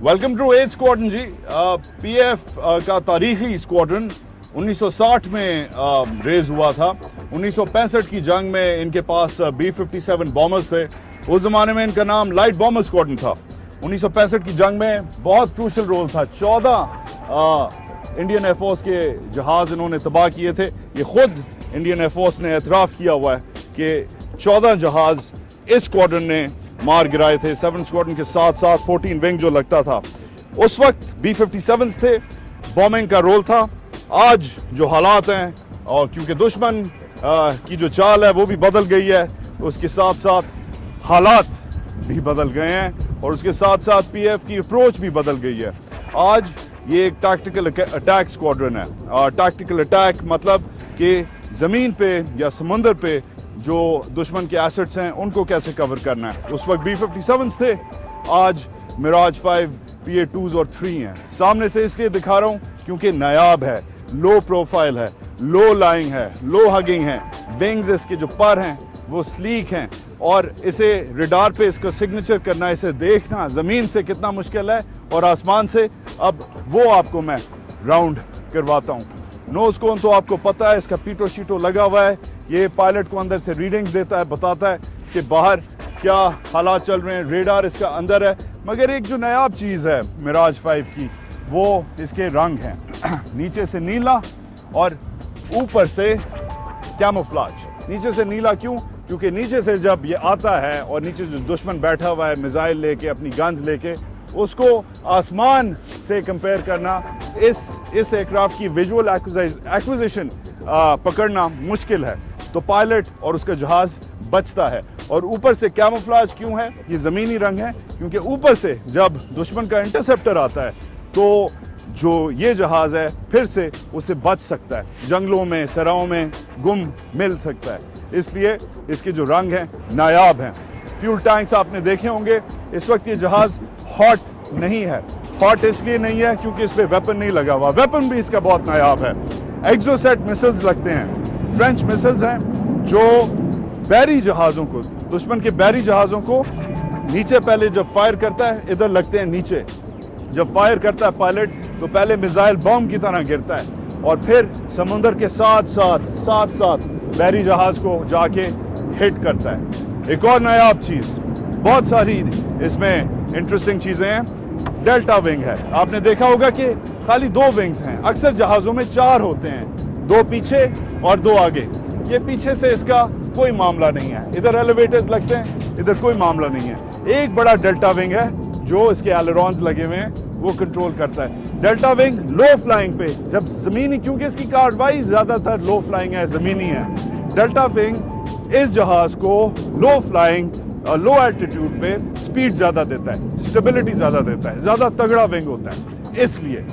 Welcome to age squadron जी। P F का तारीखी स्क्वाड्रन 1960 में रेज हुआ था। 1965 की जंग में इनके पास B-57 बॉम्बर्स थे। उस जमाने में इनका नाम लाइट बॉम्बर स्क्वाड्रन था। 1965 की जंग में बहुत क्रूशल रोल था। 14 इंडियन एयरफोर्स के जहाज इन्होंने तबाह किए थे। ये खुद इंडियन एयरफोर्स ने एतराफ़ किया हुआ है कि 14 जहाज इस स्क्वाड्रन ने मार गिराए थे। 7 स्क्वाड्रन के साथ साथ 14 विंग जो लगता था उस वक्त B-57 थे। बॉम्बिंग का रोल था। आज जो हालात हैं, और क्योंकि दुश्मन की जो चाल है वो भी बदल गई है, उसके साथ साथ हालात भी बदल गए हैं और उसके साथ साथ पीएफ की अप्रोच भी बदल गई है। आज ये एक टैक्टिकल अटैक स्क्वाड्रन है। टैक्टिकल अटैक मतलब कि ज़मीन पे या समुंदर पे जो दुश्मन के एसेट्स हैं उनको कैसे कवर करना है। उस वक्त B-57 थे, आज मिराज 5 PA2s और 3 हैं। सामने से इसलिए दिखा रहा हूँ क्योंकि नायाब है, लो प्रोफाइल है, लो लाइंग है, लो हगिंग है। विंग्स इसके जो पर हैं वो स्लीक हैं और इसे रडार पे इसका सिग्नेचर करना, इसे देखना ज़मीन से कितना मुश्किल है और आसमान से, अब वो आपको मैं राउंड करवाता हूँ। नोज कोन तो आपको पता है, इसका पीटो शीटो लगा हुआ है। ये पायलट को अंदर से रीडिंग्स देता है, बताता है कि बाहर क्या हालात चल रहे हैं। रेडार इसका अंदर है। मगर एक जो नायाब चीज़ है मिराज 5 की, वो इसके रंग हैं। नीचे से नीला और ऊपर से कैमोफ्लेज। नीचे से नीला क्यों? क्योंकि नीचे से जब ये आता है और नीचे जो दुश्मन बैठा हुआ है मिसाइल लेके, अपनी गन्स लेके, उसको आसमान से कंपेयर करना, इस एयरक्राफ्ट की विजुअल एक्विजिशन पकड़ना मुश्किल है। तो पायलट और उसका जहाज बचता है। और ऊपर से कैमोफ्लेज क्यों है? ये ज़मीनी रंग है क्योंकि ऊपर से जब दुश्मन का इंटरसेप्टर आता है तो जो ये जहाज है फिर से उससे बच सकता है, जंगलों में, सराओं में गुम मिल सकता है। इसलिए इसके जो रंग हैं नायाब हैं। फ्यूल टैंक्स आपने देखे होंगे। इस वक्त ये जहाज हॉट नहीं है। हॉट इसलिए नहीं है क्योंकि इस पे वेपन नहीं लगा हुआ। वेपन भी इसका बहुत नायाब है। एक्सोसेट मिसाइल्स लगते हैं, फ्रेंच मिसाइल्स हैं जो बैरी जहाज़ों को, दुश्मन के बैरी जहाज़ों को नीचे पहले जब फायर करता है, इधर लगते हैं नीचे। जब फायर करता है पायलट तो पहले मिसाइल बॉम्ब की तरह गिरता है और फिर समुंदर के साथ साथ बैरी जहाज को जाके हिट करता है। एक और नायाब चीज़, बहुत सारी इसमें इंटरेस्टिंग चीज़ें हैं। डेल्टा विंग है। आपने देखा होगा कि खाली 2 विंग्स हैं। अक्सर जहाज़ों में 4 होते हैं, 2 पीछे और 2 आगे। ये पीछे से इसका कोई मामला नहीं है। इधर एलिवेटर्स लगते हैं, इधर कोई मामला नहीं है। एक बड़ा डेल्टा विंग है जो इसके एलरॉन्स लगे हुए हैं, वो कंट्रोल करता है। डेल्टा विंग लो फ्लाइंग पे जब ज़मीनी, क्योंकि इसकी कार्रवाई ज़्यादातर लो फ्लाइंग है, ज़मीनी है, डेल्टा विंग इस जहाज़ को लो फ्लाइंग, लो एल्टीट्यूड पे स्पीड ज़्यादा देता है, स्टेबिलिटी ज़्यादा देता है, ज़्यादा तगड़ा विंग होता है। इसलिए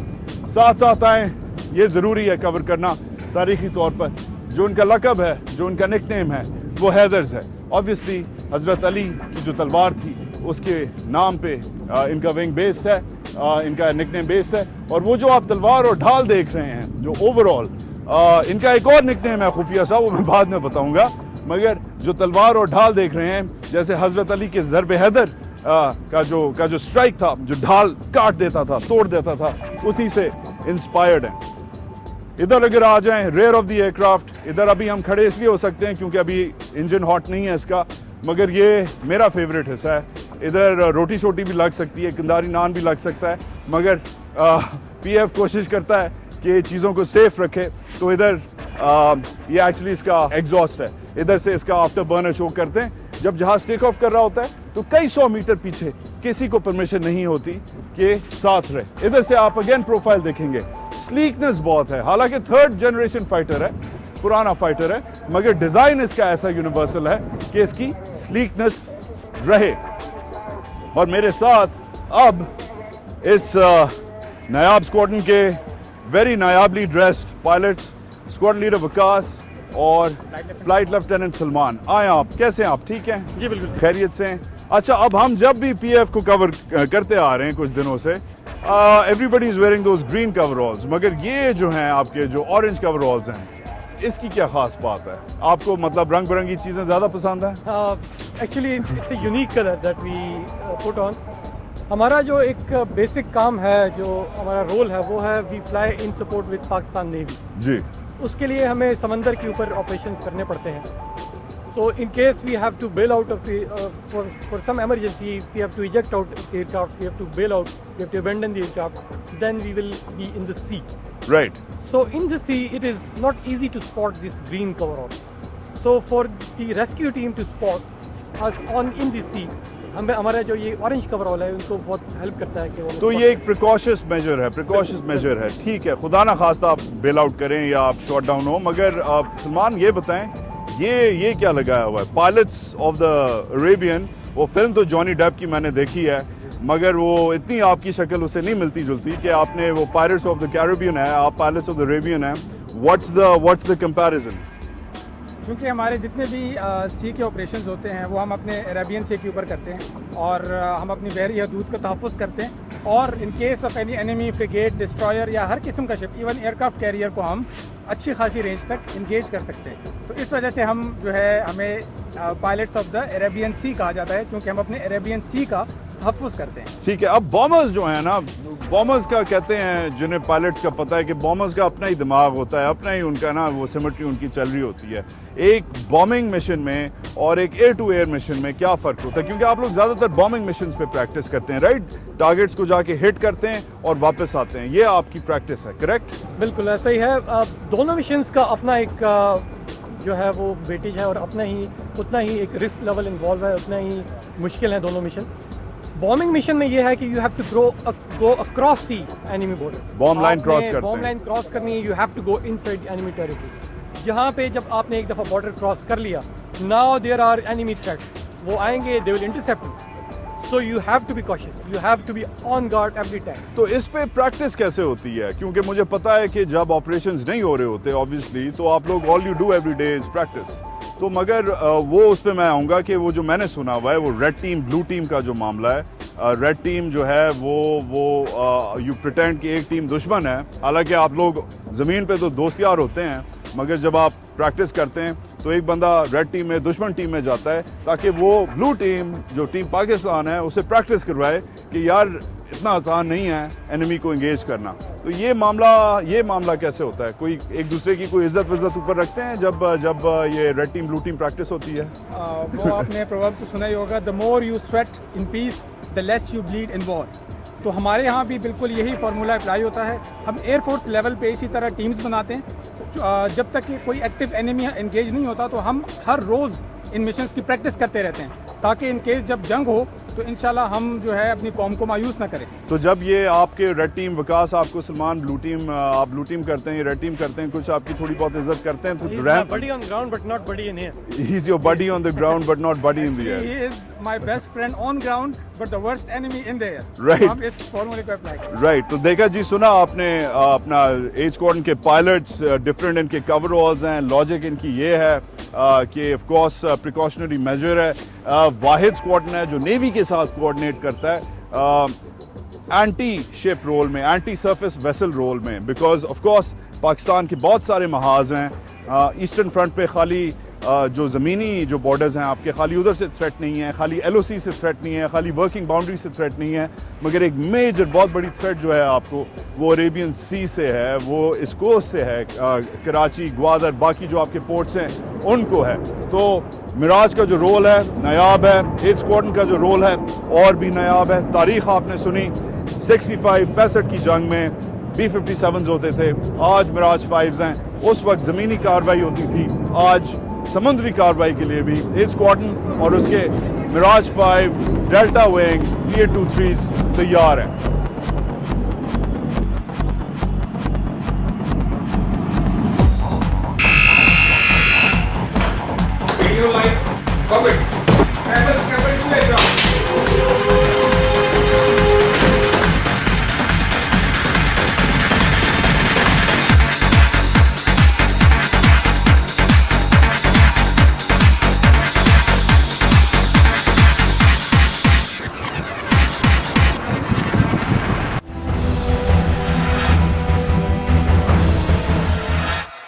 साथ साथ आए, ये ज़रूरी है कवर करना तारीखी तौर पर। जो उनका लकब है, जो उनका निकनेम है, वो हैदर्स है। ऑब्वियसली हज़रत अली की जो तलवार थी उसके नाम पे इनका विंग बेस्ड है, इनका निकनेम बेस्ड है। और वो जो आप तलवार और ढाल देख रहे हैं, जो ओवरऑल इनका एक और निकनेम है खुफिया सा, वो मैं बाद में बताऊंगा। मगर जो तलवार और ढाल देख रहे हैं, जैसे हज़रत अली के ज़रब हैदर का जो स्ट्राइक था, जो ढाल काट देता था, तोड़ देता था, उसी से इंस्पायर्ड है। इधर अगर आ जाएं, रेयर ऑफ द एयरक्राफ्ट, इधर अभी हम खड़े इसलिए हो सकते हैं क्योंकि अभी इंजन हॉट नहीं है इसका, मगर ये मेरा फेवरेट हिस्सा है। इधर रोटी शोटी भी लग सकती है, कंदारी नान भी लग सकता है, मगर पीएफ कोशिश करता है कि चीज़ों को सेफ रखे। तो इधर ये एक्चुअली इसका एग्जॉस्ट है। इधर से इसका आफ्टर बर्नर शो करते हैं। जब जहाज टेक ऑफ कर रहा होता है तो कई 100 मीटर पीछे किसी को परमिशन नहीं होती कि साथ रहे। इधर से आप अगेन प्रोफाइल देखेंगे, स्लीकनेस बहुत है। हालांकि 3rd जनरेशन फाइटर है, पुराना फाइटर है, मगर डिजाइन इसका ऐसा यूनिवर्सल है कि इसकी स्लीकनेस रहे। और मेरे साथ अब इस नायाब स्क्वाड्रन के वेरी नायाबली dressed pilots, squad leader Vikas और फ्लाइट लेफ्टिनेंट सलमान। आए आप, कैसे हैं आप? ठीक हैं जी, बिल्कुल खैरियत से हैं। अच्छा, अब हम जब भी पीएफ को कवर करते आ रहे हैं कुछ दिनों से, everybody is wearing those green coveralls, मगर ये जो हैं आपके जो ऑरेंज कवरऑल्स हैं, इसकी क्या खास बात है? आपको मतलब रंग बिरंगी चीजें ज्यादा पसंद है? Actually, it's a unique color that we put on. हमारा जो एक बेसिक काम है, जो हमारा रोल है, वो है we fly in support with Pakistan navy जी। उसके लिए हमें समंदर के ऊपर ऑपरेशंस करने पड़ते हैं। तो in case we have to bail out of the for some emergency we have to eject out the aircraft, we have to bail out, we have to abandon the aircraft, then we will be in the sea. Right. So in the sea, it is not easy to spot this green coverall. So for the rescue team to spot us on in the sea, हमें हमारा जो ये orange coverall है उनको बहुत help करता है कि वो तो ये एक प्रिकॉशस मेजर है, ठीक है। खुदा ना खास्ता आप बेल आउट करें या आप शॉट डाउन हो, मगर सलमान ये बताएं, ये क्या लगाया हुआ है? पायलट्स ऑफ द अरेबियन, वो फिल्म तो जॉनी डेप की मैंने देखी है, मगर वो इतनी आपकी शक्ल उससे नहीं मिलती जुलती कि आपने वो पायरेट्स ऑफ द कैरिबियन है, आप पायलट्स ऑफ द अरेबियन है। What's the comparison? क्योंकि हमारे जितने भी सी के ऑपरेशंस होते हैं वो हम अपने अरेबियन सी के ऊपर करते हैं और हम अपनी बहरी हदूद का तहफ़्फ़ुज़ करते हैं, और in case of any enemy frigate, destroyer या हर किस्म का शिप, इवन एयरक्राफ्ट कैरियर को हम अच्छी खासी रेंज तक इंगेज कर सकते हैं। तो इस वजह से हम जो है हमें पायलट्स ऑफ द अरेबियन सी कहा जाता है, क्योंकि हम अपने अरेबियन सी का तहफ़्फ़ुज़ करते हैं। ठीक है। अब बॉमर्स जो है ना, बॉमर्स का कहते हैं, जिन्हें पायलट का पता है कि बॉमर्स का अपना ही दिमाग होता है, अपना ही उनका ना वो सिमेट्री उनकी चल रही होती है। एक बॉम्बिंग मिशन में और एक एयर टू एयर मिशन में क्या फ़र्क होता है? क्योंकि आप लोग ज़्यादातर बॉम्बिंग मिशन पे प्रैक्टिस करते हैं, राइट? टारगेट्स को जाके हिट करते हैं और वापस आते हैं, ये आपकी प्रैक्टिस है, करेक्ट? बिल्कुल ऐसा ही है। दोनों मिशंस का अपना एक जो है वो वेटेज है और अपना ही उतना ही एक रिस्क लेवल इन्वॉल्व है, उतना ही मुश्किल है दोनों मिशन। बॉम्बिंग मिशन में ये है कि you have to go across the enemy border, bomb line cross करते हैं। बॉम्ब लाइन क्रॉस करनी है, you have to go inside enemy territory. जहाँ पे जब आपने एक दफ़ा बॉर्डर क्रॉस कर लिया, now there are enemy threats, वो आएंगे, they will intercept you, so you have to be cautious, you have to be on guard every time. तो इस पे प्रैक्टिस कैसे होती है? क्योंकि मुझे पता है कि जब ऑपरेशंस नहीं हो रहे होते ऑब्वियसली, तो आप लोग all you do every day is practice. तो मगर वो उस पे मैं आऊँगा कि वो जो मैंने सुना हुआ है वो रेड टीम ब्लू टीम का जो मामला है, रेड टीम जो है वो यू प्रिटेंड कि एक टीम दुश्मन है, हालांकि आप लोग ज़मीन पे तो दोस्त यार होते हैं, मगर जब आप प्रैक्टिस करते हैं तो एक बंदा रेड टीम में दुश्मन टीम में जाता है ताकि वो ब्लू टीम जो टीम पाकिस्तान है उसे प्रैक्टिस करवाए कि यार इतना आसान नहीं है एनिमी को एंगेज करना। तो ये मामला कैसे होता है? कोई एक दूसरे की कोई इज्जत विज्जत ऊपर रखते हैं जब ये red team blue team practice होती है? वो आपने प्रोवर्ब तो सुना ही होगा, the more you sweat in peace the less you bleed in war. तो हमारे यहाँ भी बिल्कुल यही फार्मूला अप्लाई होता है। हम एयरफोर्स लेवल पे इसी तरह टीम्स बनाते हैं, जब तक कि कोई एक्टिव एनिमी एंगेज नहीं होता तो हम हर रोज़ इन मिशंस की प्रैक्टिस करते रहते हैं, ताकि इन केस जब जंग हो तो इंशाल्लाह हम जो है अपनी कौम को मायूस ना करें। तो जब ये आपके रेड टीम विकास आपको सलमान ब्लू टीम, आप ब्लू टीम करते हैं, रेड टीम करते हैं, कुछ आपकी थोड़ी बहुत इज्जत करते हैं? तो buddy on ground but not buddy in here. He's your buddy on the ground but not buddy in the air. He is my best friend on ground but the worst enemy in the air. Right. तो हम इस फॉर्मूले को apply करें। Right. तो देखा जी, सुना आपने अपना एज स्क्वाड्रन के पायलट्स, डिफरेंट इनके कवरऑल्स हैं, लॉजिक इनकी ये है कि ऑफ कोर्स प्रिकॉशनरी मेजर है। वाहिद स्क्वाड्रन है जो नेवी के साथ कोऑर्डिनेट करता है एंटी शिप रोल में, एंटी सरफेस वेसल रोल में, बिकॉज ऑफ कोर्स पाकिस्तान के बहुत सारे महाज हैं ईस्टर्न फ्रंट पे। खाली जो ज़मीनी जो बॉर्डर्स हैं आपके, खाली उधर से थ्रेट नहीं है, खाली LOC से थ्रेट नहीं है, खाली वर्किंग बाउंड्री से थ्रेट नहीं है, मगर एक मेजर बहुत बड़ी थ्रेट जो है आपको वो अरेबियन सी से है, वो इस कोस्ट से है, कराची, ग्वादर, बाकी जो आपके पोर्ट्स हैं उनको है। तो मिराज का जो रोल है नायाब है, एज स्क्वाड्रन का जो रोल है और भी नायाब है। तारीख आपने सुनी, 65 की जंग में B-57s होते थे, आज मिराज 5s हैं। उस वक्त ज़मीनी कार्रवाई होती थी, आज समुद्री कार्रवाई के लिए भी एज स्क्वाड्रन और उसके मिराज 5 डेल्टा विंग PA-23s तैयार हैं। Video line, cover.